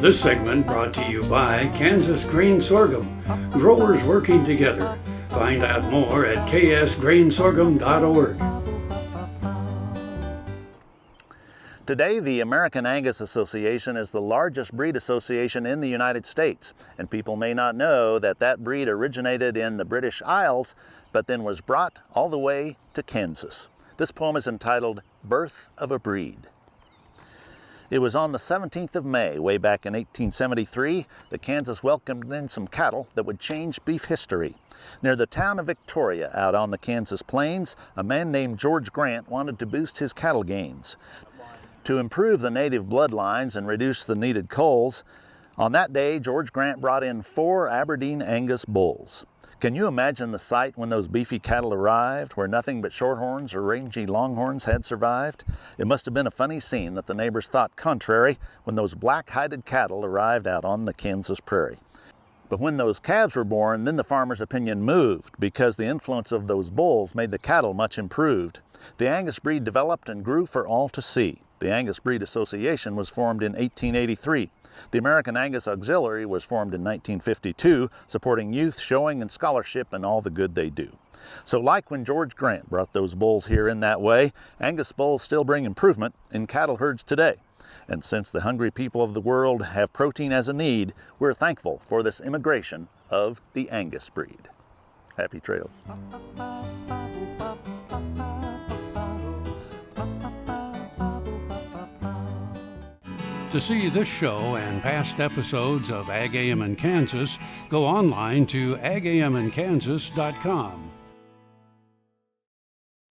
This segment brought to you by Kansas Grain Sorghum, growers working together. Find out more at ksgrainsorghum.org. Today, the American Angus Association is the largest breed association in the United States, and people may not know that that breed originated in the British Isles, but then was brought all the way to Kansas. This poem is entitled Birth of a Breed. It was on the 17th of May, way back in 1873, that Kansas welcomed in some cattle that would change beef history. Near the town of Victoria, out on the Kansas plains, a man named George Grant wanted to boost his cattle gains. To improve the native bloodlines and reduce the needed culls, on that day, George Grant brought in 4 Aberdeen Angus bulls. Can you imagine the sight when those beefy cattle arrived, where nothing but shorthorns or rangy longhorns had survived? It must have been a funny scene that the neighbors thought contrary when those black-hided cattle arrived out on the Kansas prairie. But when those calves were born, then the farmer's opinion moved, because the influence of those bulls made the cattle much improved. The Angus breed developed and grew for all to see. The Angus Breed Association was formed in 1883. The American Angus Auxiliary was formed in 1952, supporting youth, showing, and scholarship and all the good they do. So like when George Grant brought those bulls here in that way, Angus bulls still bring improvement in cattle herds today. And since the hungry people of the world have protein as a need, we're thankful for this immigration of the Angus breed. Happy trails. To see this show and past episodes of Ag AM in Kansas, go online to agamandkansas.com.